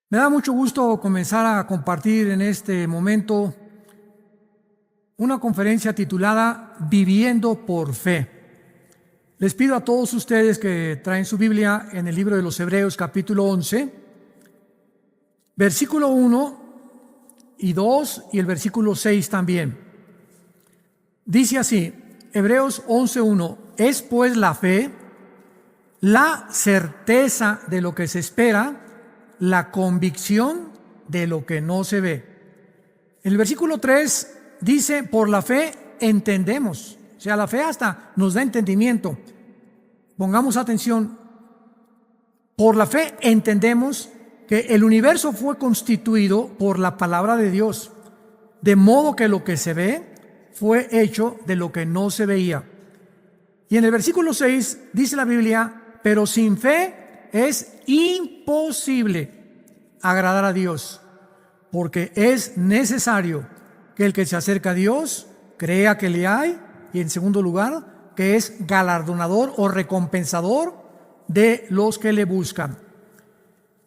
Me da mucho gusto comenzar a compartir en este momento una conferencia titulada Viviendo por Fe. Les pido a todos ustedes que traen su Biblia en el libro de los Hebreos capítulo 11, versículo 1 y 2 y el versículo 6 también. Dice así, Hebreos 11:1, es pues la fe, la certeza de lo que se espera, la convicción de lo que no se ve. En el versículo 3 dice, por la fe entendemos. O sea, la fe hasta nos da entendimiento. Pongamos atención. Por la fe entendemos que el universo fue constituido por la palabra de Dios, de modo que lo que se ve fue hecho de lo que no se veía. Y en el versículo 6 dice la Biblia, pero sin fe es imposible agradar a Dios, porque es necesario que el que se acerca a Dios crea que le hay, y en segundo lugar, que es galardonador o recompensador de los que le buscan.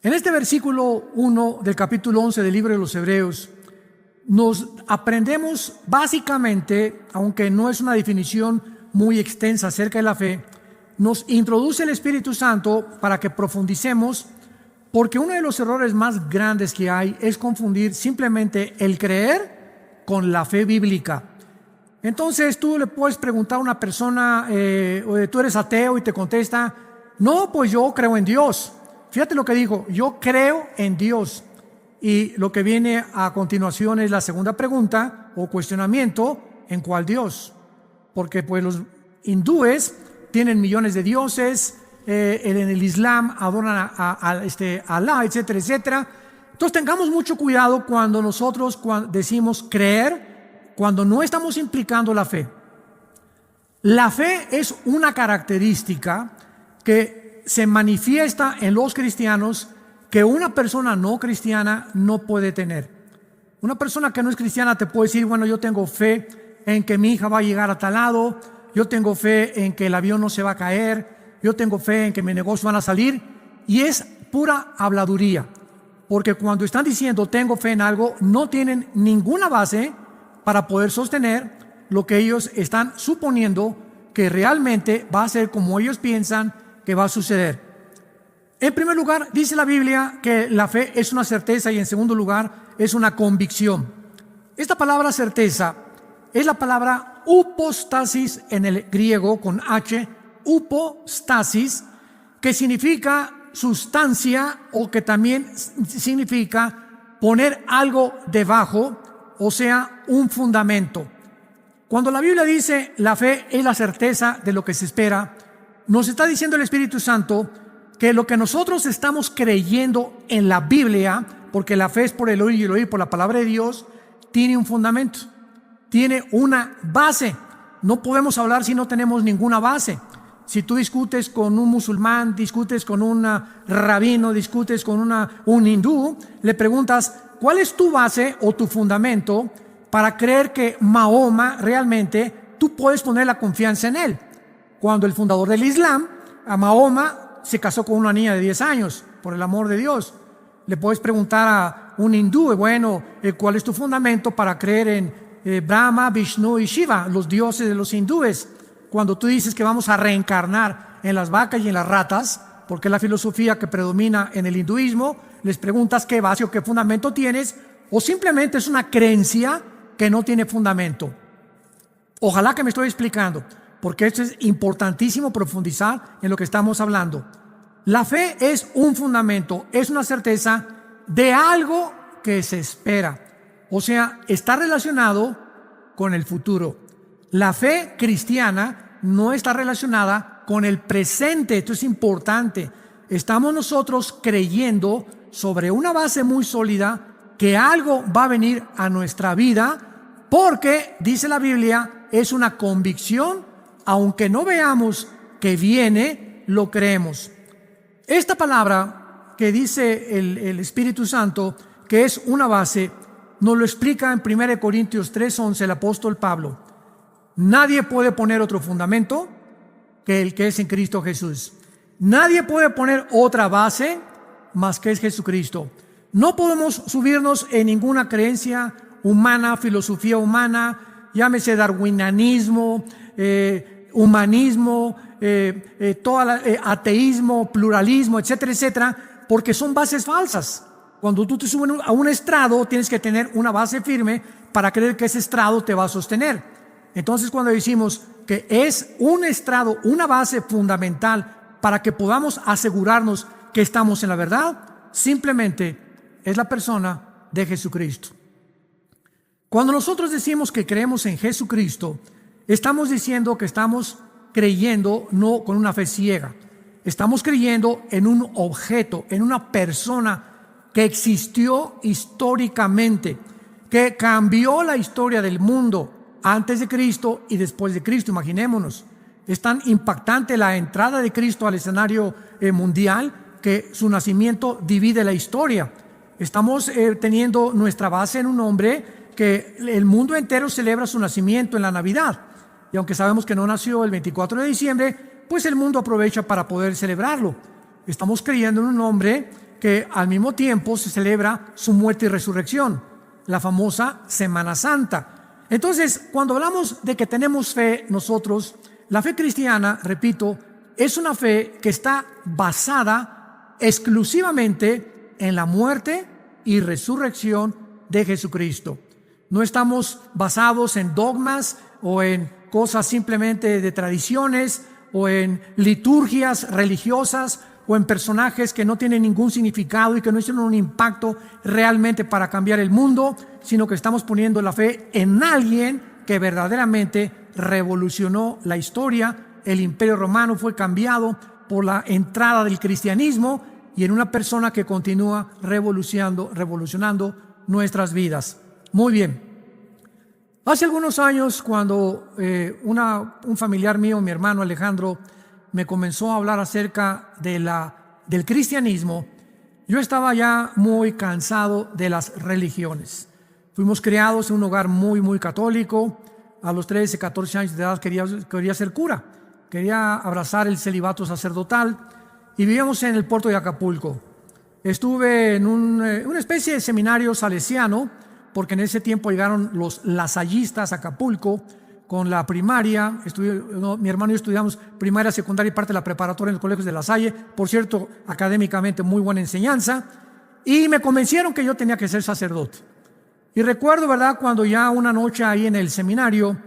En este versículo 1 del capítulo 11 del libro de los Hebreos, nos aprendemos básicamente, aunque no es una definición muy extensa acerca de la fe, nos introduce el Espíritu Santo para que profundicemos, porque uno de los errores más grandes que hay es confundir simplemente el creer con la fe bíblica. Entonces tú le puedes preguntar a una persona, tú eres ateo, y te contesta, no, pues yo creo en Dios. Fíjate lo que dijo, yo creo en Dios. Y lo que viene a continuación es la segunda pregunta o cuestionamiento, ¿en cuál Dios? Porque pues los hindúes tienen millones de dioses, en el Islam adoran a Alá, etcétera, etcétera. Entonces tengamos mucho cuidado cuando nosotros decimos creer, cuando no estamos implicando la fe. La fe es una característica que se manifiesta en los cristianos que una persona no cristiana no puede tener. Una persona que no es cristiana te puede decir, bueno, yo tengo fe en que mi hija va a llegar a tal lado, yo tengo fe en que el avión no se va a caer, yo tengo fe en que mis negocios van a salir, y es pura habladuría, porque cuando están diciendo tengo fe en algo, no tienen ninguna base para poder sostener lo que ellos están suponiendo que realmente va a ser como ellos piensan que va a suceder. En primer lugar, dice la Biblia que la fe es una certeza, y en segundo lugar, es una convicción. Esta palabra certeza es la palabra upostasis en el griego con H, upostasis, que significa sustancia o que también significa poner algo debajo, o sea, un fundamento. Cuando la Biblia dice la fe es la certeza de lo que se espera, nos está diciendo el Espíritu Santo que lo que nosotros estamos creyendo en la Biblia, porque la fe es por el oír y el oír por la palabra de Dios, tiene un fundamento, tiene una base. No podemos hablar si no tenemos ninguna base. Si tú discutes con un musulmán, discutes con un rabino, discutes con un hindú, le preguntas, ¿cuál es tu base o tu fundamento para creer que Mahoma realmente tú puedes poner la confianza en él? Cuando el fundador del Islam, a Mahoma, se casó con una niña de 10 años, por el amor de Dios. Le puedes preguntar a un hindú, bueno, ¿cuál es tu fundamento para creer en Brahma, Vishnu y Shiva, los dioses de los hindúes? Cuando tú dices que vamos a reencarnar en las vacas y en las ratas, porque es la filosofía que predomina en el hinduismo, les preguntas qué base o qué fundamento tienes, o simplemente es una creencia que no tiene fundamento. Ojalá que me estoy explicando, porque esto es importantísimo profundizar en lo que estamos hablando. La fe es un fundamento, es una certeza de algo que se espera. O sea, está relacionado con el futuro. La fe cristiana no está relacionada con el presente. Esto es importante. Estamos nosotros creyendo sobre una base muy sólida que algo va a venir a nuestra vida, porque, dice la Biblia, es una convicción. Aunque no veamos que viene, lo creemos. Esta palabra que dice el Espíritu Santo, que es una base, nos lo explica en 1 Corintios 3:11 el apóstol Pablo. Nadie puede poner otro fundamento que el que es en Cristo Jesús. Nadie puede poner otra base más que es Jesucristo. No podemos subirnos en ninguna creencia humana, filosofía humana, llámese darwinianismo, humanismo, ateísmo, pluralismo, etcétera, etcétera, porque son bases falsas. Cuando tú te subes a un estrado, tienes que tener una base firme para creer que ese estrado te va a sostener. Entonces, cuando decimos que es un estrado, una base fundamental para que podamos asegurarnos que estamos en la verdad, simplemente es la persona de Jesucristo. Cuando nosotros decimos que creemos en Jesucristo, estamos diciendo que estamos creyendo no con una fe ciega. Estamos creyendo en un objeto, en una persona que existió históricamente, que cambió la historia del mundo antes de Cristo y después de Cristo. Imaginémonos, es tan impactante la entrada de Cristo al escenario mundial que su nacimiento divide la historia. Estamos teniendo nuestra base en un hombre que el mundo entero celebra su nacimiento en la Navidad. Y aunque sabemos que no nació el 24 de diciembre, pues el mundo aprovecha para poder celebrarlo. Estamos creyendo en un hombre que al mismo tiempo se celebra su muerte y resurrección, la famosa Semana Santa. Entonces, cuando hablamos de que tenemos fe nosotros, la fe cristiana, repito, es una fe que está basada exclusivamente en la muerte y resurrección de Jesucristo. No estamos basados en dogmas o en cosas simplemente de tradiciones o en liturgias religiosas o en personajes que no tienen ningún significado y que no hicieron un impacto realmente para cambiar el mundo, sino que estamos poniendo la fe en alguien que verdaderamente revolucionó la historia. El Imperio Romano fue cambiado por la entrada del cristianismo y en una persona que continúa revolucionando nuestras vidas. Muy bien. Hace algunos años, cuando un familiar mío, mi hermano Alejandro, me comenzó a hablar acerca del cristianismo, yo estaba ya muy cansado de las religiones. Fuimos criados en un hogar muy, muy católico. A los 13, 14 años de edad quería ser cura. Quería abrazar el celibato sacerdotal y vivíamos en el puerto de Acapulco. Estuve en una especie de seminario salesiano, porque en ese tiempo llegaron los lasallistas a Acapulco con la primaria. Mi hermano y yo estudiamos primaria, secundaria y parte de la preparatoria en los colegios de La Salle. Por cierto, académicamente muy buena enseñanza. Y me convencieron que yo tenía que ser sacerdote. Y recuerdo, ¿verdad?, cuando ya una noche ahí en el seminario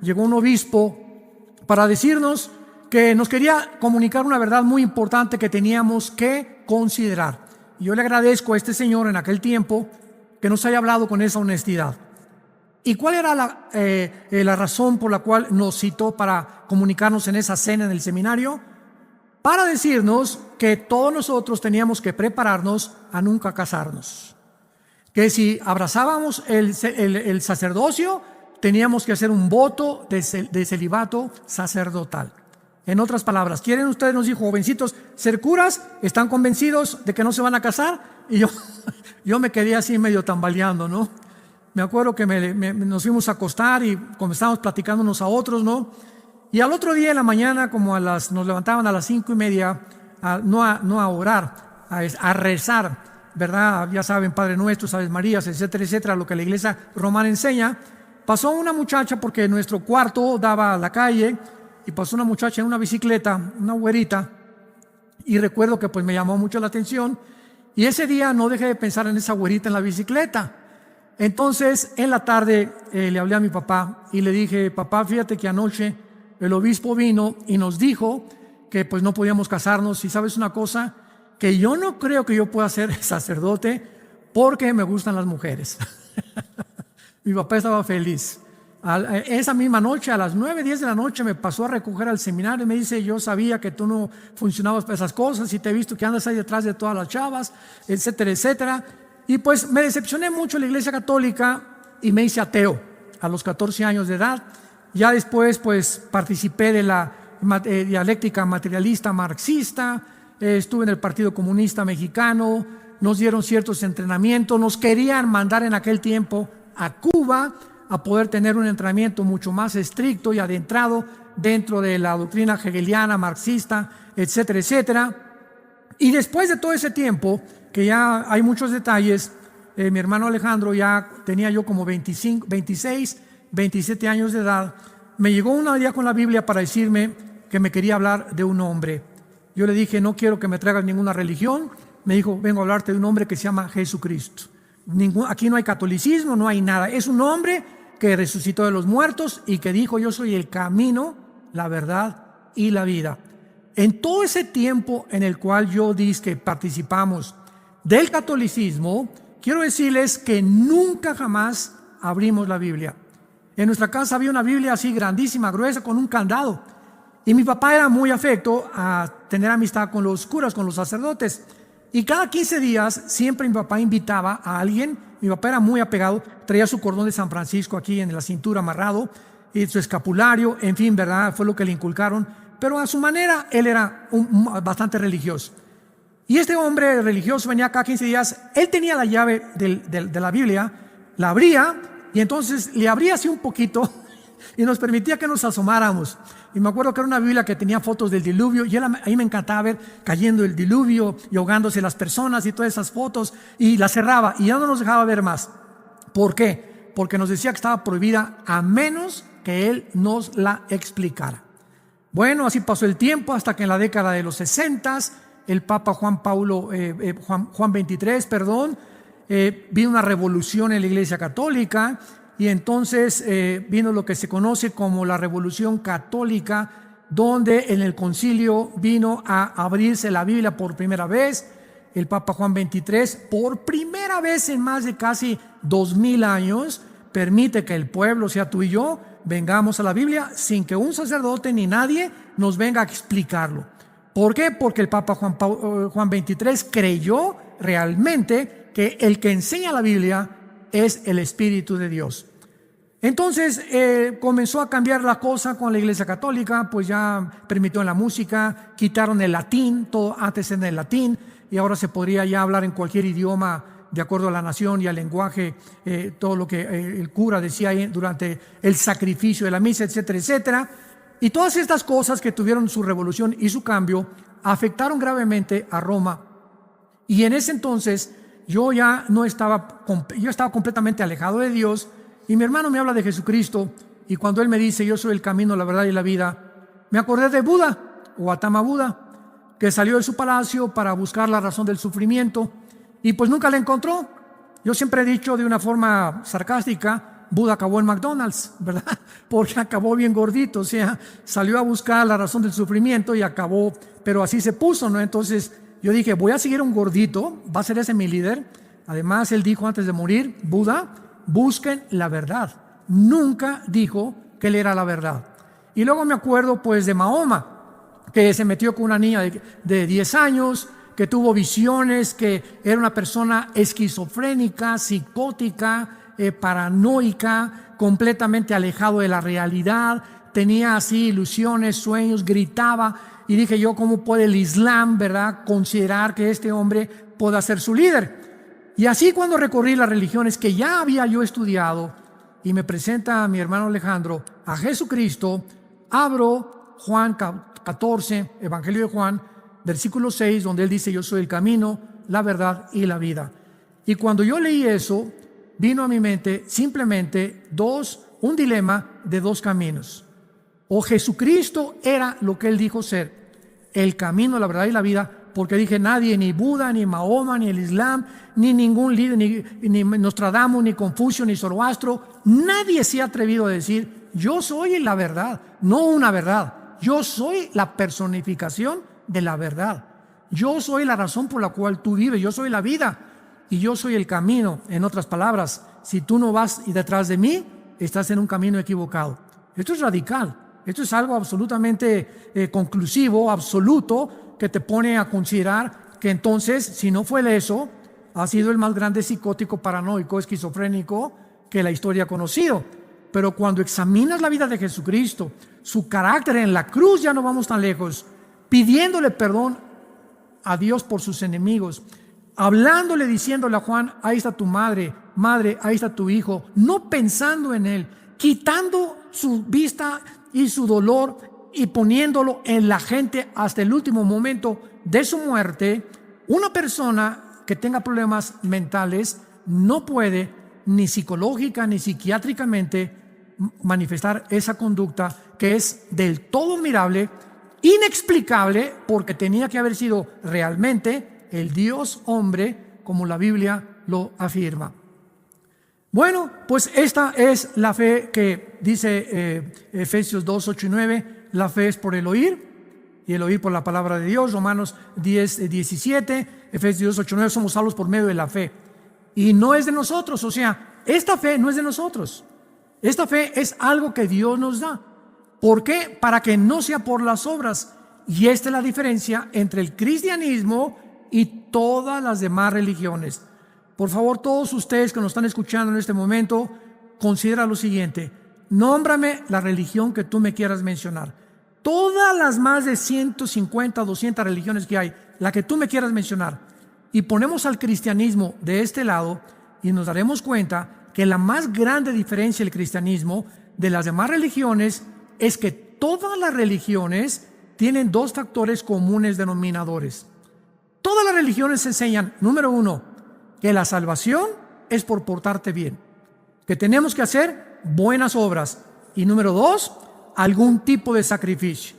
llegó un obispo para decirnos que nos quería comunicar una verdad muy importante que teníamos que considerar. Y yo le agradezco a este señor en aquel tiempo que nos haya hablado con esa honestidad. ¿Y cuál era la razón por la cual nos citó para comunicarnos en esa cena en el seminario? Para decirnos que todos nosotros teníamos que prepararnos a nunca casarnos. Que si abrazábamos el sacerdocio, teníamos que hacer un voto de celibato sacerdotal. En otras palabras, ¿quieren ustedes, nos dijo, jovencitos, ser curas? ¿Están convencidos de que no se van a casar? Y yo me quedé así medio tambaleando, ¿no? Me acuerdo que nos fuimos a acostar y comenzamos platicando unos a otros, ¿no? Y al otro día en la mañana, nos levantaban a las 5:30, no a orar, a rezar, ¿verdad? Ya saben, Padre Nuestro, Aves Marías, etcétera, etcétera, lo que la iglesia romana enseña. Pasó una muchacha, porque nuestro cuarto daba a la calle, y pasó una muchacha en una bicicleta, una güerita, y recuerdo que pues me llamó mucho la atención, y ese día no dejé de pensar en esa güerita en la bicicleta. Entonces, en la tarde le hablé a mi papá y le dije, papá, fíjate que anoche el obispo vino y nos dijo que pues no podíamos casarnos, y sabes una cosa, que yo no creo que yo pueda ser sacerdote porque me gustan las mujeres. Mi papá estaba feliz. Esa misma noche, a las 9:10 de la noche, me pasó a recoger al seminario y me dice, yo sabía que tú no funcionabas para esas cosas y te he visto que andas ahí detrás de todas las chavas, etcétera, etcétera. Y pues me decepcioné mucho de la iglesia católica y me hice ateo a los 14 años de edad. Ya después pues participé de la dialéctica materialista marxista, estuve en el Partido Comunista Mexicano, nos dieron ciertos entrenamientos, nos querían mandar en aquel tiempo a Cuba a poder tener un entrenamiento mucho más estricto y adentrado dentro de la doctrina hegeliana, marxista, etcétera, etcétera. Y después de todo ese tiempo, que ya hay muchos detalles. Mi hermano Alejandro, ya tenía yo como 25, 26, 27 años de edad. Me llegó un día con la Biblia para decirme que me quería hablar de un hombre. Yo le dije, no quiero que me traigas ninguna religión. Me dijo, vengo a hablarte de un hombre que se llama Jesucristo. Aquí no hay catolicismo, no hay nada. Es un hombre que resucitó de los muertos y que dijo, yo soy el camino, la verdad y la vida. En todo ese tiempo en el cual yo dije que participamos del catolicismo, quiero decirles que nunca jamás abrimos la Biblia. En nuestra casa había una Biblia así grandísima, gruesa, con un candado. Y mi papá era muy afecto a tener amistad con los curas, con los sacerdotes. Y cada 15 días siempre mi papá invitaba a alguien. Mi papá era muy apegado, traía su cordón de San Francisco aquí en la cintura amarrado, y su escapulario, en fin, ¿verdad? Fue lo que le inculcaron. Pero a su manera, él era bastante religioso. Y este hombre religioso venía cada 15 días, él tenía la llave de la Biblia, la abría, y entonces le abría así un poquito y nos permitía que nos asomáramos. Y me acuerdo que era una Biblia que tenía fotos del diluvio, y ahí me encantaba ver cayendo el diluvio y ahogándose las personas y todas esas fotos, y la cerraba y ya no nos dejaba ver más. ¿Por qué? Porque nos decía que estaba prohibida a menos que él nos la explicara. Bueno, así pasó el tiempo hasta que en la década de los 60 el Papa Juan 23, vino una revolución en la Iglesia Católica, y entonces vino lo que se conoce como la Revolución Católica, donde en el concilio vino a abrirse la Biblia por primera vez. El Papa Juan 23, por primera vez en más de casi 2000 años, permite que el pueblo, o sea, tú y yo, vengamos a la Biblia sin que un sacerdote ni nadie nos venga a explicarlo. ¿Por qué? Porque el Papa Juan 23 creyó realmente que el que enseña la Biblia es el Espíritu de Dios. Entonces comenzó a cambiar la cosa con la Iglesia Católica, pues ya permitió en la música, quitaron el latín, todo antes en el latín, y ahora se podría ya hablar en cualquier idioma de acuerdo a la nación y al lenguaje, todo lo que el cura decía durante el sacrificio de la misa, etcétera, etcétera. Y todas estas cosas que tuvieron su revolución y su cambio afectaron gravemente a Roma. Y en ese entonces yo estaba completamente alejado de Dios, y mi hermano me habla de Jesucristo, y cuando él me dice yo soy el camino, la verdad y la vida, me acordé de Buda, o Gautama Buda, que salió de su palacio para buscar la razón del sufrimiento, y pues nunca la encontró. Yo siempre he dicho de una forma sarcástica, Buda acabó en McDonald's, ¿verdad? Porque acabó bien gordito, o sea, salió a buscar la razón del sufrimiento y acabó, pero así se puso, ¿no? Entonces yo dije, voy a seguir un gordito, va a ser ese mi líder. Además, él dijo antes de morir, Buda, busquen la verdad. Nunca dijo que él era la verdad. Y luego me acuerdo pues de Mahoma, que se metió con una niña de 10 años, que tuvo visiones, que era una persona esquizofrénica, psicótica, paranoica, completamente alejado de la realidad, tenía así ilusiones, sueños, gritaba, y dije yo, ¿cómo puede el Islam, verdad, considerar que este hombre pueda ser su líder? Y así cuando recorrí las religiones que ya había yo estudiado, y me presenta a mi hermano Alejandro a Jesucristo, abro Juan 14, Evangelio de Juan, versículo 6, donde él dice, yo soy el camino, la verdad y la vida. Y cuando yo leí eso, vino a mi mente simplemente un dilema de dos caminos. O Jesucristo era lo que él dijo ser, el camino, la verdad y la vida, porque dije, nadie, ni Buda, ni Mahoma, ni el Islam, ni ningún líder, ni Nostradamus, ni Confucio, ni Zoroastro, nadie se ha atrevido a decir, yo soy la verdad, no una verdad, yo soy la personificación de la verdad. Yo soy la razón por la cual tú vives, yo soy la vida y yo soy el camino. En otras palabras, si tú no vas y detrás de mí, estás en un camino equivocado. Esto es radical, esto es algo absolutamente conclusivo, absoluto, que te pone a considerar que entonces, si no fue eso, ha sido el más grande psicótico, paranoico, esquizofrénico que la historia ha conocido. Pero cuando examinas la vida de Jesucristo, su carácter en la cruz, ya no vamos tan lejos, pidiéndole perdón a Dios por sus enemigos, hablándole, diciéndole a Juan, ahí está tu madre, ahí está tu hijo, no pensando en él, quitando su vista y su dolor y poniéndolo en la gente hasta el último momento de su muerte. Una persona que tenga problemas mentales no puede ni psicológica ni psiquiátricamente manifestar esa conducta que es del todo admirable, inexplicable, porque tenía que haber sido realmente el Dios hombre, como la Biblia lo afirma. Bueno, pues esta es la fe que dice Efesios 2, 8 y 9. La fe es por el oír, y el oír por la palabra de Dios. Romanos 10, 17, Efesios 2, 8, 9. Somos salvos por medio de la fe. Y no es de nosotros, o sea, esta fe no es de nosotros. Esta fe es algo que Dios nos da. ¿Por qué? Para que no sea por las obras. Y esta es la diferencia entre el cristianismo y todas las demás religiones. Por favor, todos ustedes que nos están escuchando en este momento, considera lo siguiente: nómbrame la religión que tú me quieras mencionar. Todas las más de 150, 200 religiones que hay, la que tú me quieras mencionar, y ponemos al cristianismo de este lado, y nos daremos cuenta que la más grande diferencia del cristianismo de las demás religiones es que todas las religiones tienen dos factores comunes denominadores. Todas las religiones enseñan, número uno, que la salvación es por portarte bien, que tenemos que hacer buenas obras, y número dos, algún tipo de sacrificio.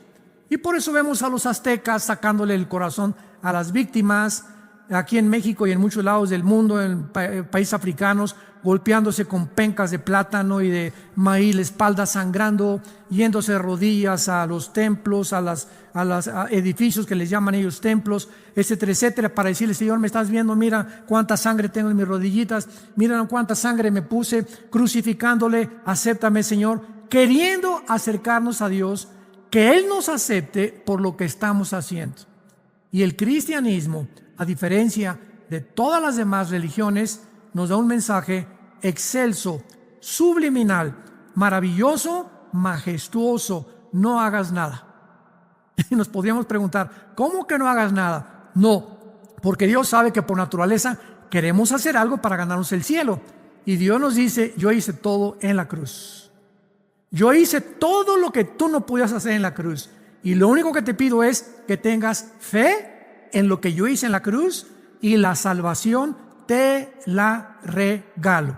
Y por eso vemos a los aztecas sacándole el corazón a las víctimas, aquí en México y en muchos lados del mundo, en países africanos, golpeándose con pencas de plátano y de maíz, la espalda sangrando, yéndose de rodillas a los templos, a los edificios que les llaman ellos templos, etcétera, etcétera, para decirle: Señor, me estás viendo, mira cuánta sangre tengo en mis rodillitas, mira cuánta sangre me puse crucificándole, acéptame, Señor, queriendo acercarnos a Dios, que Él nos acepte por lo que estamos haciendo. Y el cristianismo, a diferencia de todas las demás religiones, nos da un mensaje excelso, subliminal, maravilloso, majestuoso: no hagas nada. Y nos podríamos preguntar: ¿cómo que no hagas nada? No, porque Dios sabe que por naturaleza queremos hacer algo para ganarnos el cielo. Y Dios nos dice: yo hice todo en la cruz. Yo hice todo lo que tú no podías hacer en la cruz. Y lo único que te pido es que tengas fe en lo que yo hice en la cruz, y la salvación te la regalo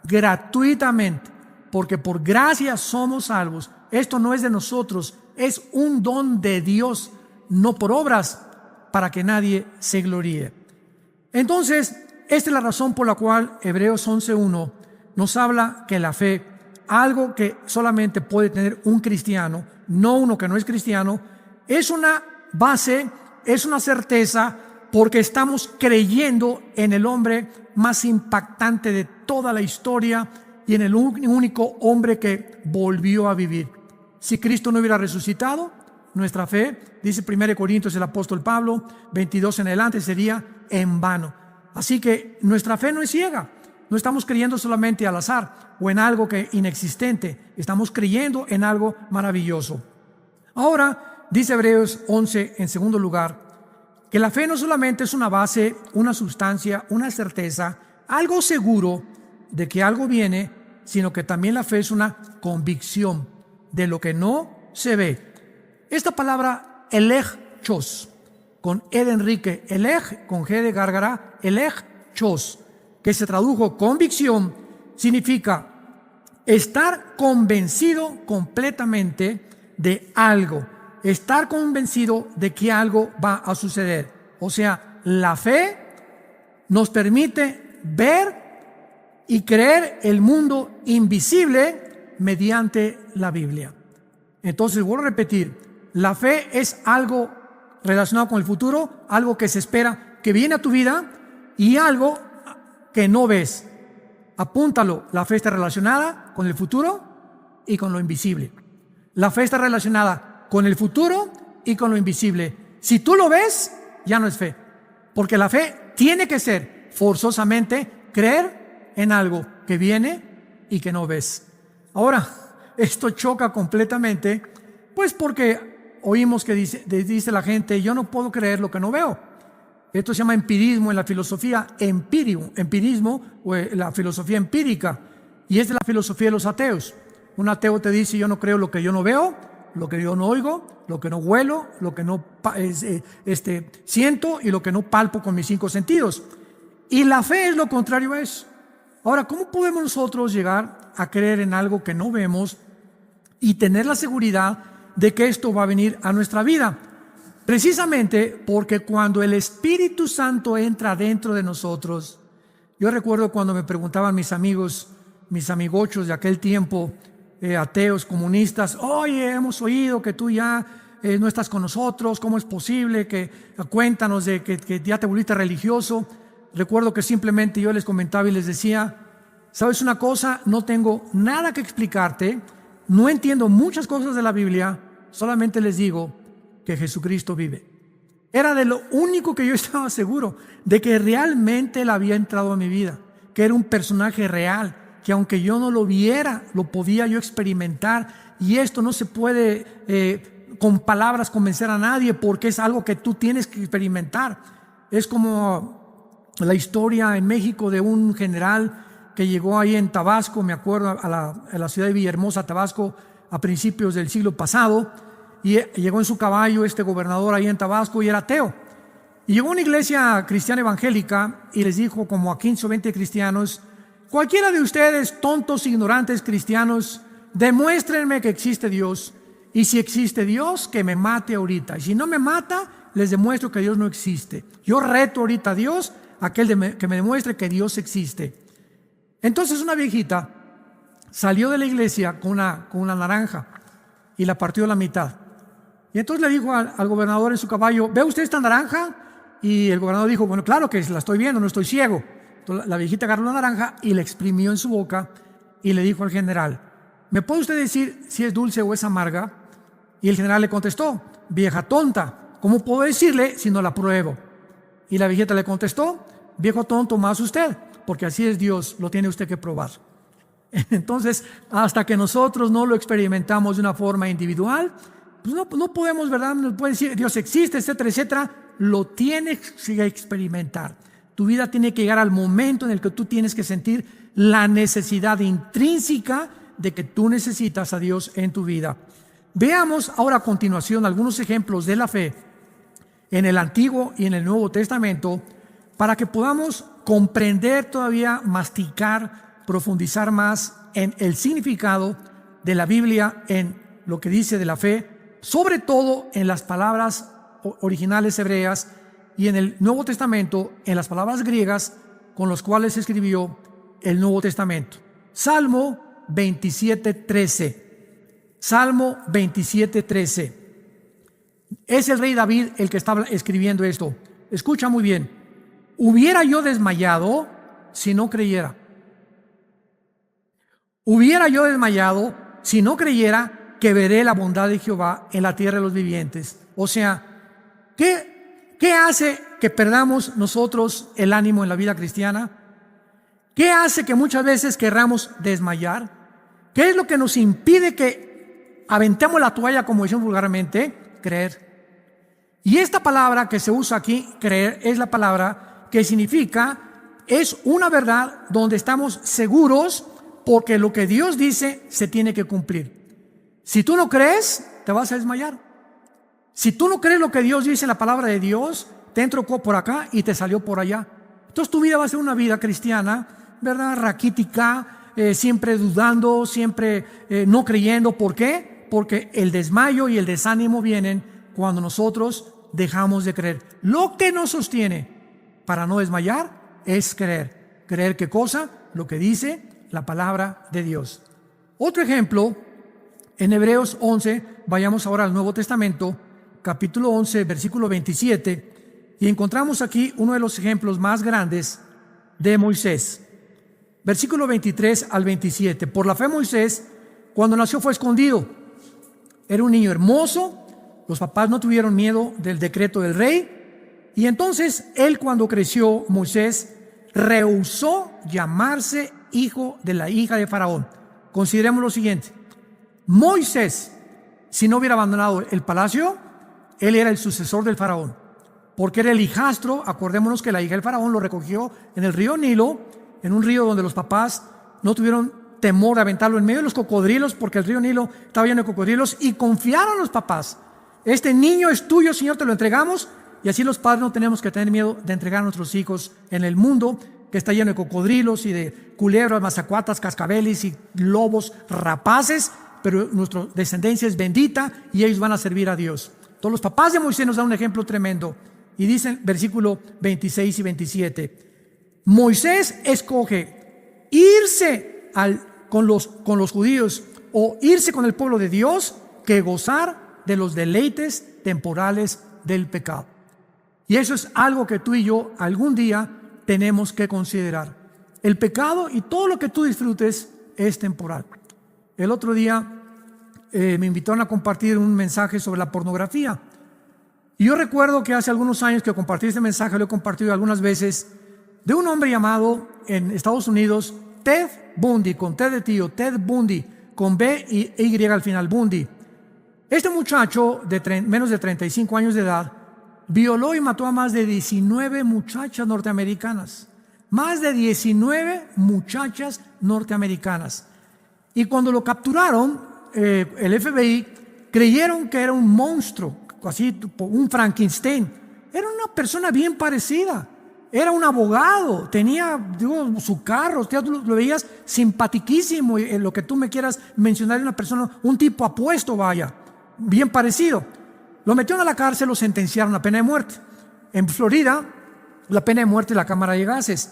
gratuitamente, porque por gracia somos salvos. Esto no es de nosotros, es un don de Dios, no por obras, para que nadie se gloríe. Entonces, esta es la razón por la cual Hebreos 11:1 nos habla que la fe, algo que solamente puede tener un cristiano, no uno que no es cristiano, es una base, es una certeza, porque estamos creyendo en el hombre más impactante de toda la historia y en el único hombre que volvió a vivir. Si Cristo no hubiera resucitado, nuestra fe, dice 1 Corintios el apóstol Pablo, 22 en adelante, sería en vano. Así que nuestra fe no es ciega. No estamos creyendo solamente al azar o en algo que inexistente. Estamos creyendo en algo maravilloso. Ahora, dice Hebreos 11 en segundo lugar, que la fe no solamente es una base, una sustancia, una certeza, algo seguro de que algo viene, sino que también la fe es una convicción de lo que no se ve. Esta palabra elegchos, con E de Enrique, eleg, con G de Gárgara, elegchos, que se tradujo convicción, significa estar convencido completamente de algo, estar convencido de que algo va a suceder. O sea, la fe nos permite ver y creer el mundo invisible mediante la Biblia. Entonces, vuelvo a repetir, la fe es algo relacionado con el futuro, algo que se espera que viene a tu vida, y algo que no ves. Apúntalo, la fe está relacionada con el futuro y con lo invisible. La fe está relacionada con el futuro y con lo invisible. Si tú lo ves, ya no es fe, porque la fe tiene que ser forzosamente creer en algo que viene y que no ves. Ahora, esto choca completamente, pues porque oímos que dice la gente: yo no puedo creer lo que no veo. Esto se llama empirismo en la filosofía, empirismo o la filosofía empírica, y es de la filosofía de los ateos. Un ateo te dice: yo no creo lo que yo no veo, lo que yo no oigo, lo que no huelo, lo que no siento y lo que no palpo con mis 5 sentidos. Y la fe es lo contrario a eso. Ahora, ¿cómo podemos nosotros llegar a creer en algo que no vemos y tener la seguridad de que esto va a venir a nuestra vida? Precisamente porque cuando el Espíritu Santo entra dentro de nosotros, yo recuerdo cuando me preguntaban mis amigos, mis amigochos de aquel tiempo, ateos, comunistas, oye, hemos oído que tú ya no estás con nosotros, ¿cómo es posible? Cuéntanos de que ya te volviste religioso. Recuerdo que simplemente yo les comentaba y les decía, ¿sabes una cosa? No tengo nada que explicarte, no entiendo muchas cosas de la Biblia, solamente les digo que Jesucristo vive. Era de lo único que yo estaba seguro, de que realmente Él había entrado a mi vida, que era un personaje real, que aunque yo no lo viera, lo podía yo experimentar. Y esto no se puede con palabras convencer a nadie, porque es algo que tú tienes que experimentar. Es como la historia en México de un general que llegó ahí en Tabasco, me acuerdo, a la ciudad de Villahermosa, Tabasco, a principios del siglo pasado, y llegó en su caballo este gobernador ahí en Tabasco y era ateo. Y llegó a una iglesia cristiana evangélica y les dijo como a 15 o 20 cristianos, cualquiera de ustedes, tontos, ignorantes cristianos, demuéstrenme que existe Dios, y si existe Dios, que me mate ahorita, y si no me mata, les demuestro que Dios no existe. Yo reto ahorita a Dios, que me demuestre que Dios existe. Entonces una viejita salió de la iglesia con una naranja y la partió a la mitad. Y entonces le dijo al gobernador en su caballo, ¿ve usted esta naranja? Y el gobernador dijo, bueno, claro que la estoy viendo, no estoy ciego. Entonces la viejita agarró la naranja y la exprimió en su boca y le dijo al general, ¿me puede usted decir si es dulce o es amarga? Y el general le contestó, vieja tonta, ¿cómo puedo decirle si no la pruebo? Y la viejita le contestó, viejo tonto más usted, porque así es Dios, lo tiene usted que probar. Entonces, hasta que nosotros no lo experimentamos de una forma individual, pues no podemos, ¿verdad? No puede decir Dios existe, etcétera, etcétera. Lo tienes que experimentar. Tu vida tiene que llegar al momento en el que tú tienes que sentir la necesidad intrínseca de que tú necesitas a Dios en tu vida. Veamos ahora a continuación algunos ejemplos de la fe en el Antiguo y en el Nuevo Testamento para que podamos comprender todavía, masticar, profundizar más en el significado de la Biblia, en lo que dice de la fe, sobre todo en las palabras originales hebreas y en el Nuevo Testamento, en las palabras griegas con las cuales se escribió el Nuevo Testamento. Salmo 27:13. Salmo 27:13. Es el rey David el que está escribiendo esto. Escucha muy bien. Hubiera yo desmayado si no creyera. Hubiera yo desmayado si no creyera que veré la bondad de Jehová en la tierra de los vivientes. O sea, ¿qué hace que perdamos nosotros el ánimo en la vida cristiana? ¿Qué hace que muchas veces querramos desmayar? ¿Qué es lo que nos impide que aventemos la toalla, como decimos vulgarmente? Creer. Y esta palabra que se usa aquí, creer, es la palabra que significa, es una verdad donde estamos seguros porque lo que Dios dice se tiene que cumplir. Si tú no crees, te vas a desmayar. Si tú no crees lo que Dios dice en la palabra de Dios, te entró por acá y te salió por allá. Entonces tu vida va a ser una vida cristiana, ¿verdad? Raquítica, siempre dudando, siempre no creyendo. ¿Por qué? Porque el desmayo y el desánimo vienen cuando nosotros dejamos de creer. Lo que nos sostiene para no desmayar es creer. ¿Creer qué cosa? Lo que dice la palabra de Dios. Otro ejemplo, en Hebreos 11, vayamos ahora al Nuevo Testamento, capítulo 11, versículo 27, y encontramos aquí uno de los ejemplos más grandes de Moisés. Versículo 23 al 27. Por la fe Moisés, cuando nació, fue escondido. Era un niño hermoso. Los papás no tuvieron miedo del decreto del rey. Y entonces él, cuando creció, Moisés rehusó llamarse hijo de la hija de Faraón. Consideremos lo siguiente. Moisés, si no hubiera abandonado el palacio, él era el sucesor del Faraón, porque era el hijastro. Acordémonos que la hija del Faraón lo recogió en el río Nilo, en un río donde los papás no tuvieron temor de aventarlo en medio de los cocodrilos, porque el río Nilo estaba lleno de cocodrilos, y confiaron los papás. Este niño es tuyo, Señor, te lo entregamos, Y así los padres no tenemos que tener miedo de entregar a nuestros hijos en el mundo que está lleno de cocodrilos y de culebras, mazacuatas, cascabeles y lobos rapaces, pero nuestra descendencia es bendita y ellos van a servir a Dios. Todos los papás de Moisés nos dan un ejemplo tremendo. Y dicen, versículo 26 y 27, Moisés escoge irse con los judíos o irse con el pueblo de Dios que gozar de los deleites temporales del pecado. Y eso es algo que tú y yo algún día tenemos que considerar. El pecado y todo lo que tú disfrutes es temporal. El otro día me invitaron a compartir un mensaje sobre la pornografía. Y yo recuerdo que hace algunos años que compartí este mensaje, lo he compartido algunas veces, de un hombre llamado en Estados Unidos Ted Bundy, con T de tío, Ted Bundy, con B y Y al final, Bundy. Este muchacho de menos de 35 años de edad violó y mató a más de 19 muchachas norteamericanas. Más de 19 muchachas norteamericanas. Y cuando lo capturaron, el FBI creyeron que era un monstruo, así un Frankenstein. Era una persona bien parecida. Era un abogado, tenía su carro, tú lo veías simpatiquísimo, y lo que tú me quieras mencionar de una persona, un tipo apuesto, vaya, bien parecido. Lo metieron a la cárcel, lo sentenciaron a pena de muerte. En Florida, la pena de muerte es la cámara de gases.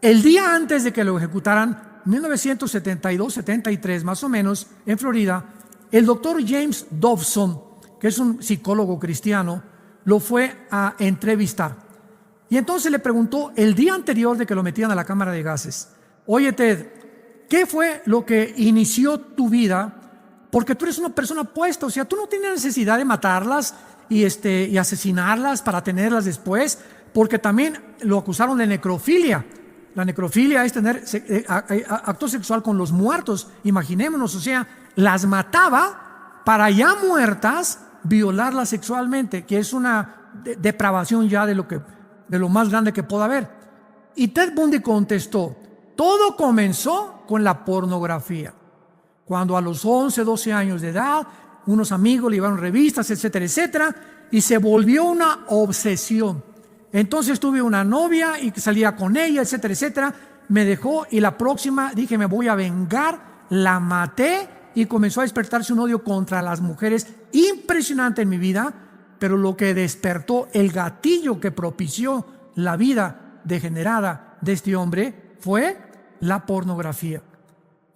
El día antes de que lo ejecutaran, 1972-73 más o menos, en Florida, el doctor James Dobson, que es un psicólogo cristiano, lo fue a entrevistar. Y entonces le preguntó el día anterior de que lo metían a la cámara de gases: oye Ted, ¿qué fue lo que inició tu vida? Porque tú eres una persona puesta, o sea, tú no tienes necesidad de matarlas y asesinarlas para tenerlas después, porque también lo acusaron de necrofilia. La necrofilia es tener acto sexual con los muertos, imaginémonos, o sea, las mataba para ya muertas violarlas sexualmente, que es una depravación ya de lo más grande que pueda haber. Y Ted Bundy contestó: todo comenzó con la pornografía. Cuando a los 11, 12 años de edad, unos amigos le llevaron revistas, etcétera, etcétera, y se volvió una obsesión. Entonces tuve una novia y salía con ella, etcétera, etcétera. Me dejó y la próxima dije: me voy a vengar, la maté, y comenzó a despertarse un odio contra las mujeres impresionante en mi vida. Pero lo que despertó, el gatillo que propició la vida degenerada de este hombre, fue la pornografía.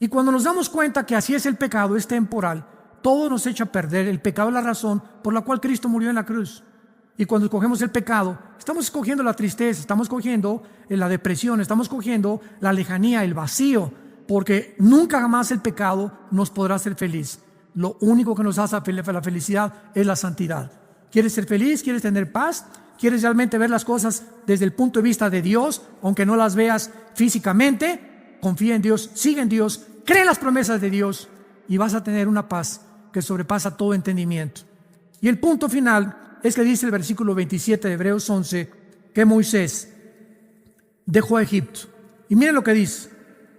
Y cuando nos damos cuenta que así es el pecado, es temporal, todo nos echa a perder. El pecado es la razón por la cual Cristo murió en la cruz. Y cuando escogemos el pecado, estamos escogiendo la tristeza, estamos escogiendo la depresión, estamos escogiendo la lejanía, el vacío, porque nunca jamás el pecado nos podrá hacer feliz. Lo único que nos hace la felicidad es la santidad. ¿Quieres ser feliz? ¿Quieres tener paz? ¿Quieres realmente ver las cosas desde el punto de vista de Dios, aunque no las veas físicamente? Confía en Dios, sigue en Dios, cree en las promesas de Dios y vas a tener una paz que sobrepasa todo entendimiento. Y el punto final es que dice el versículo 27 de Hebreos 11 que Moisés dejó a Egipto. Y miren lo que dice: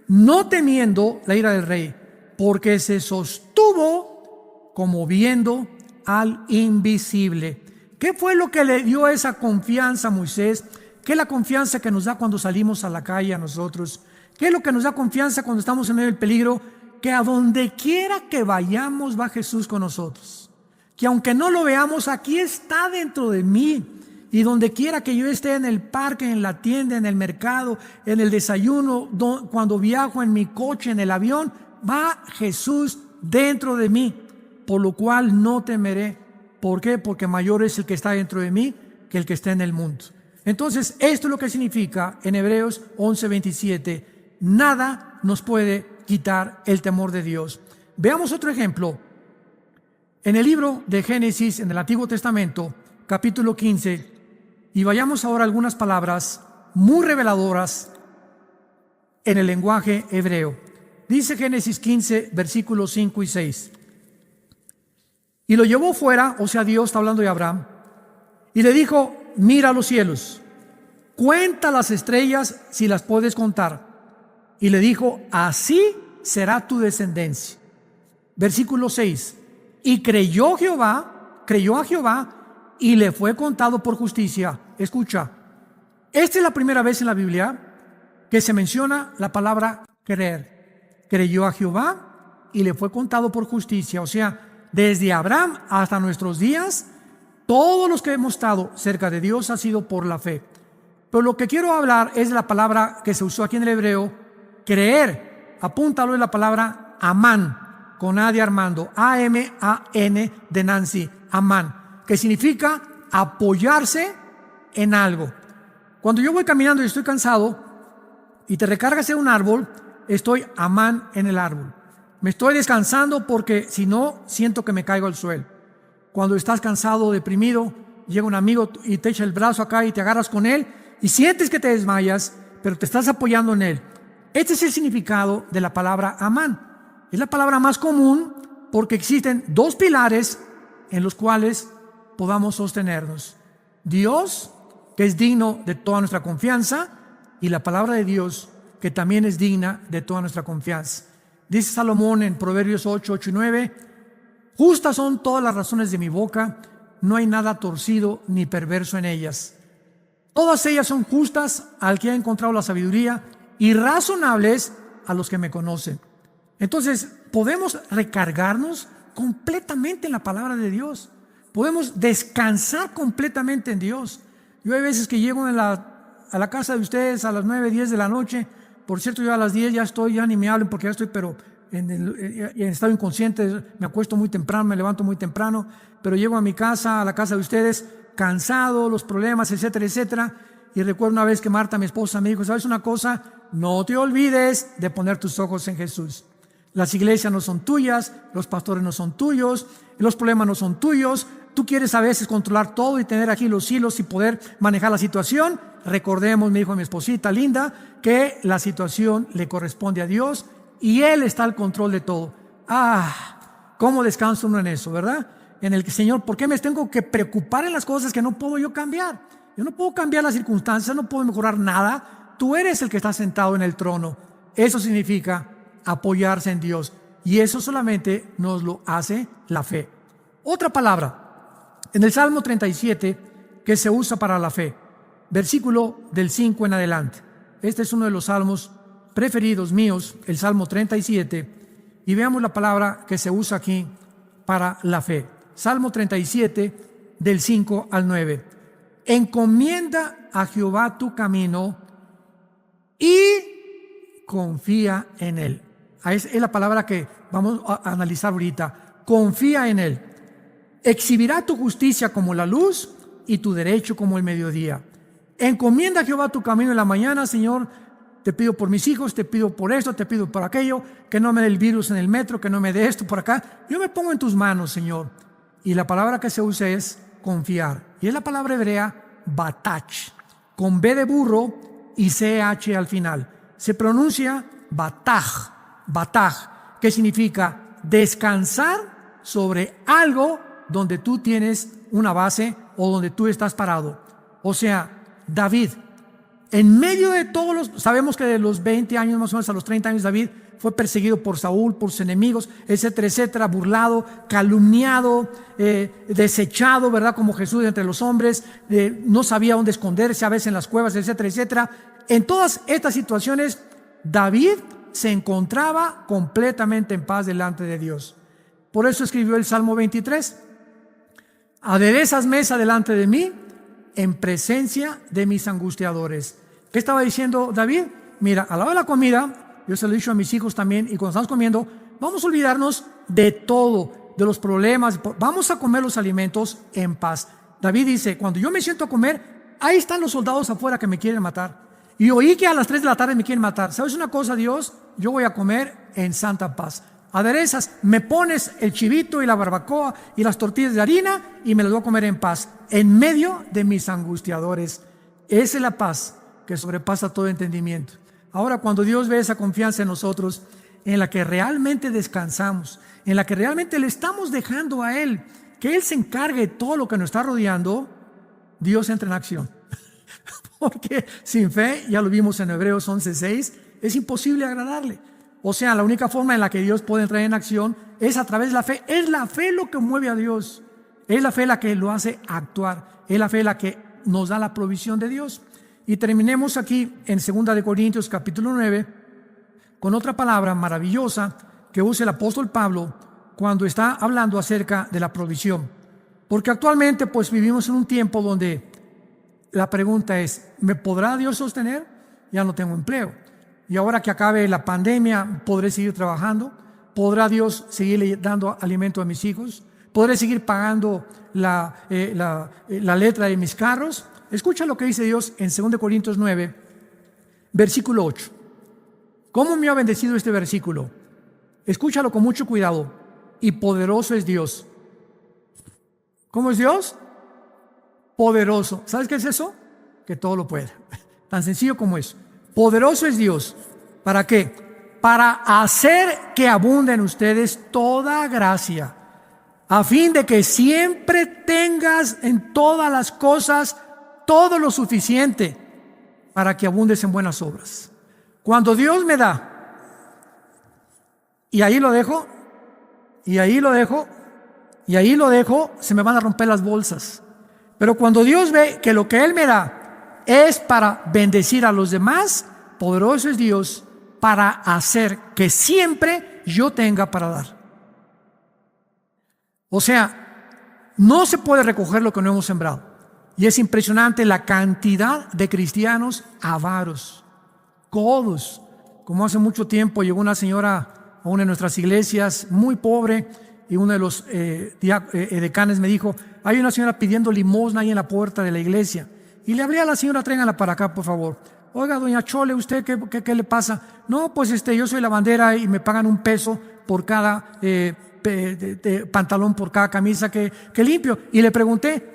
no temiendo la ira del rey, porque se sostuvo como viendo al invisible. ¿Qué fue lo que le dio esa confianza a Moisés? ¿Qué es la confianza que nos da cuando salimos a la calle a nosotros? ¿Qué es lo que nos da confianza cuando estamos en medio del peligro? Que a donde quiera que vayamos va Jesús con nosotros. Que aunque no lo veamos, aquí está dentro de mí. Y donde quiera que yo esté, en el parque, en la tienda, en el mercado, en el desayuno, cuando viajo en mi coche, en el avión, va Jesús dentro de mí. Por lo cual no temeré. ¿Por qué? Porque mayor es el que está dentro de mí que el que está en el mundo. Entonces, esto es lo que significa en Hebreos 11:27. Nada nos puede quitar el temor de Dios. Veamos otro ejemplo. En el libro de Génesis, en el Antiguo Testamento, capítulo 15, y vayamos ahora a algunas palabras muy reveladoras en el lenguaje hebreo. Dice Génesis 15, versículos 5 y 6. Y lo llevó fuera, o sea, Dios está hablando de Abraham, y le dijo: mira los cielos, cuenta las estrellas si las puedes contar. Y le dijo: así será tu descendencia. Versículo 6. Y creyó a Jehová, y le fue contado por justicia. Escucha, esta es la primera vez en la Biblia que se menciona la palabra creer. Creyó a Jehová y le fue contado por justicia. O sea, desde Abraham hasta nuestros días, todos los que hemos estado cerca de Dios ha sido por la fe. Pero lo que quiero hablar es de la palabra que se usó aquí en el hebreo, creer. Apúntalo, es la palabra amán, con A de Armando, A-M-A-N de Nancy, amán, que significa apoyarse en algo. Cuando yo voy caminando y estoy cansado y te recargas en un árbol, estoy amán en el árbol. Me estoy descansando porque si no, siento que me caigo al suelo. Cuando estás cansado, deprimido, llega un amigo y te echa el brazo acá y te agarras con él y sientes que te desmayas, pero te estás apoyando en él. Este es el significado de la palabra amán. Es la palabra más común porque existen dos pilares en los cuales podamos sostenernos. Dios, que es digno de toda nuestra confianza, y la palabra de Dios, que también es digna de toda nuestra confianza. Dice Salomón en Proverbios 8, 8 y 9, justas son todas las razones de mi boca, no hay nada torcido ni perverso en ellas. Todas ellas son justas al que ha encontrado la sabiduría y razonables a los que me conocen. Entonces, podemos recargarnos completamente en la palabra de Dios. Podemos descansar completamente en Dios. Yo hay veces que llego a la casa de ustedes a las 9, 10 de la noche. Por cierto, yo a las 10 ya estoy, ya ni me hablen porque ya estoy, pero en estado inconsciente, me acuesto muy temprano, me levanto muy temprano, pero llego a mi casa, a la casa de ustedes, cansado, los problemas, etcétera, etcétera. Y recuerdo una vez que Marta, mi esposa, me dijo, ¿sabes una cosa? No te olvides de poner tus ojos en Jesús. Las iglesias no son tuyas, los pastores no son tuyos, los problemas no son tuyos. Tú quieres a veces controlar todo y tener aquí los hilos y poder manejar la situación. Recordemos, me dijo mi esposita linda, que la situación le corresponde a Dios y Él está al control de todo. ¿Cómo descansa uno en eso, verdad? En el que, Señor, ¿por qué me tengo que preocupar en las cosas que no puedo yo cambiar? Yo no puedo cambiar las circunstancias, no puedo mejorar nada. Tú eres el que está sentado en el trono. Eso significa apoyarse en Dios. Y eso solamente nos lo hace la fe. Otra palabra, en el Salmo 37, que se usa para la fe. Versículo del 5 en adelante. Este es uno de los salmos preferidos míos, el Salmo 37. Y veamos la palabra que se usa aquí para la fe. Salmo 37, del 5 al 9. Encomienda a Jehová tu camino y confía en Él. Es la palabra que vamos a analizar ahorita. Confía en Él. Exhibirá tu justicia como la luz y tu derecho como el mediodía. Encomienda a Jehová tu camino en la mañana, Señor. Te pido por mis hijos, te pido por esto, te pido por aquello, que no me dé el virus en el metro, que no me dé esto por acá. Yo me pongo en tus manos, Señor. Y la palabra que se usa es confiar. Y es la palabra hebrea batach, con B de burro y CH al final. Se pronuncia bataj, que significa descansar sobre algo donde tú tienes una base o donde tú estás parado. O sea, David, en medio de todos sabemos que de los 20 años más o menos a los 30 años David fue perseguido por Saúl, por sus enemigos, etcétera, etcétera, burlado, calumniado, desechado, ¿verdad? Como Jesús entre los hombres, no sabía dónde esconderse, a veces en las cuevas, etcétera, etcétera. En todas estas situaciones, David se encontraba completamente en paz delante de Dios. Por eso escribió el Salmo 23. Aderezas mesa delante de mí en presencia de mis angustiadores. ¿Qué estaba diciendo David? Mira, a la hora de la comida, yo se lo he dicho a mis hijos también, y cuando estamos comiendo, vamos a olvidarnos de todo, de los problemas, vamos a comer los alimentos en paz. David dice, cuando yo me siento a comer, ahí están los soldados afuera que me quieren matar. Y oí que a las 3 de la tarde me quieren matar. ¿Sabes una cosa, Dios? Yo voy a comer en santa paz. Aderezas, me pones el chivito y la barbacoa y las tortillas de harina y me las voy a comer en paz, en medio de mis angustiadores. Esa es la paz que sobrepasa todo entendimiento. Ahora, cuando Dios ve esa confianza en nosotros, en la que realmente descansamos, en la que realmente le estamos dejando a Él, que Él se encargue de todo lo que nos está rodeando, Dios entra en acción. Porque sin fe, ya lo vimos en Hebreos 11:6, es imposible agradarle. O sea, la única forma en la que Dios puede entrar en acción es a través de la fe. Es la fe lo que mueve a Dios. Es la fe la que lo hace actuar. Es la fe la que nos da la provisión de Dios. Y terminemos aquí en 2 de Corintios capítulo 9 con otra palabra maravillosa que usa el apóstol Pablo cuando está hablando acerca de la provisión. Porque actualmente pues vivimos en un tiempo donde la pregunta es, ¿me podrá Dios sostener? Ya no tengo empleo. Y ahora que acabe la pandemia, ¿podré seguir trabajando? ¿Podrá Dios seguirle dando alimento a mis hijos? ¿Podré seguir pagando la letra de mis carros? Escucha lo que dice Dios en 2 Corintios 9, versículo 8. ¿Cómo me ha bendecido este versículo? Escúchalo con mucho cuidado. Y poderoso es Dios. ¿Cómo es Dios? Poderoso. ¿Sabes qué es eso? Que todo lo puede. Tan sencillo como eso. Poderoso es Dios. ¿Para qué? Para hacer que abunde en ustedes toda gracia, a fin de que siempre tengas en todas las cosas todo lo suficiente para que abundes en buenas obras. Cuando Dios me da, y ahí lo dejo, y ahí lo dejo, y ahí lo dejo, se me van a romper las bolsas. Pero cuando Dios ve que lo que Él me da es para bendecir a los demás, poderoso es Dios para hacer que siempre yo tenga para dar. O sea, no se puede recoger lo que no hemos sembrado. Y es impresionante la cantidad de cristianos avaros, codos. Como hace mucho tiempo llegó una señora a una de nuestras iglesias muy pobre y uno de los decanes me dijo, hay una señora pidiendo limosna ahí en la puerta de la iglesia. Y le hablé a la señora, tráiganla para acá, por favor. Oiga, doña Chole, ¿usted qué le pasa? No, pues yo soy lavandera y me pagan $1 por cada pantalón, por cada camisa que limpio. Y le pregunté,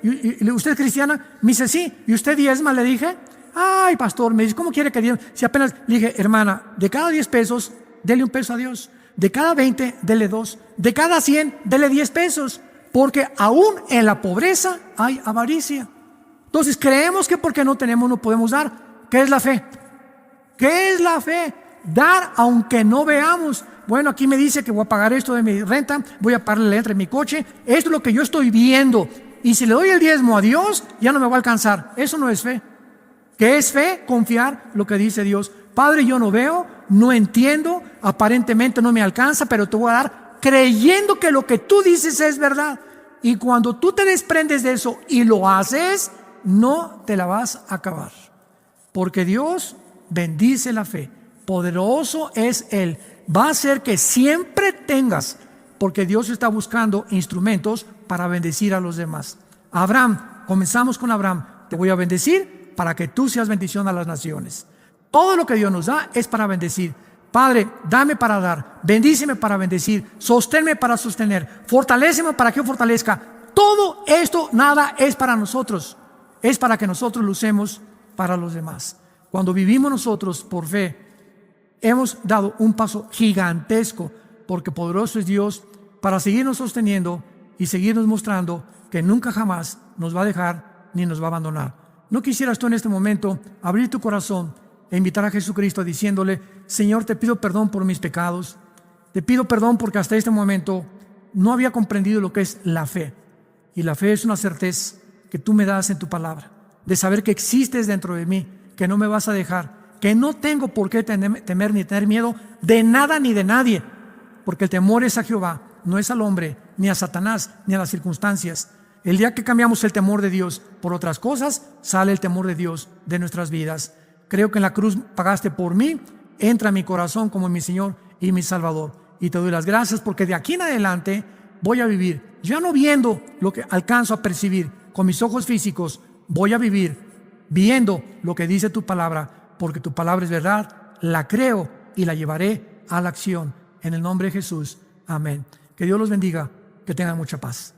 ¿usted es cristiana? Me dice, sí. ¿Y usted diezma? Le dije. Ay, pastor, me dice, ¿cómo quiere que diezma? Si apenas le dije, hermana, de cada 10 pesos, dele $1 a Dios. De cada 20, dele 2. De cada 100, dele 10 pesos. Porque aún en la pobreza hay avaricia. Entonces creemos que porque no tenemos no podemos dar. ¿Qué es la fe? ¿Qué es la fe? Dar aunque no veamos. Bueno, aquí me dice que voy a pagar esto de mi renta, voy a pagar la letra de mi coche. Esto es lo que yo estoy viendo. Y si le doy el diezmo a Dios, ya no me va a alcanzar. Eso no es fe. ¿Qué es fe? Confiar lo que dice Dios. Padre, yo no veo, no entiendo, aparentemente no me alcanza, pero te voy a dar creyendo que lo que tú dices es verdad. Y cuando tú te desprendes de eso y lo haces, no te la vas a acabar. Porque Dios bendice la fe. Poderoso es Él. Va a hacer que siempre tengas, porque Dios está buscando instrumentos para bendecir a los demás. Abraham, comenzamos con Abraham. Te voy a bendecir para que tú seas bendición a las naciones. Todo lo que Dios nos da es para bendecir. Padre, dame para dar, bendíceme para bendecir, sosténme para sostener, fortaléceme para que yo fortalezca. Todo esto, nada es para nosotros, es para que nosotros lo usemos para los demás. Cuando vivimos nosotros por fe, hemos dado un paso gigantesco, porque poderoso es Dios para seguirnos sosteniendo y seguirnos mostrando que nunca jamás nos va a dejar ni nos va a abandonar. ¿No quisieras tú en este momento abrir tu corazón e invitar a Jesucristo diciéndole, Señor, te pido perdón por mis pecados, te pido perdón porque hasta este momento no había comprendido lo que es la fe? Y la fe es una certeza que tú me das en tu palabra, de saber que existes dentro de mí, que no me vas a dejar, que no tengo por qué temer ni tener miedo de nada ni de nadie, porque el temor es a Jehová, no es al hombre, ni a Satanás, ni a las circunstancias. El día que cambiamos el temor de Dios por otras cosas, sale el temor de Dios de nuestras vidas. Creo que en la cruz pagaste por mí, entra a mi corazón como mi Señor y mi Salvador. Y te doy las gracias porque de aquí en adelante voy a vivir, ya no viendo lo que alcanzo a percibir con mis ojos físicos, voy a vivir viendo lo que dice tu palabra, porque tu palabra es verdad, la creo y la llevaré a la acción. En el nombre de Jesús, amén. Que Dios los bendiga, que tengan mucha paz.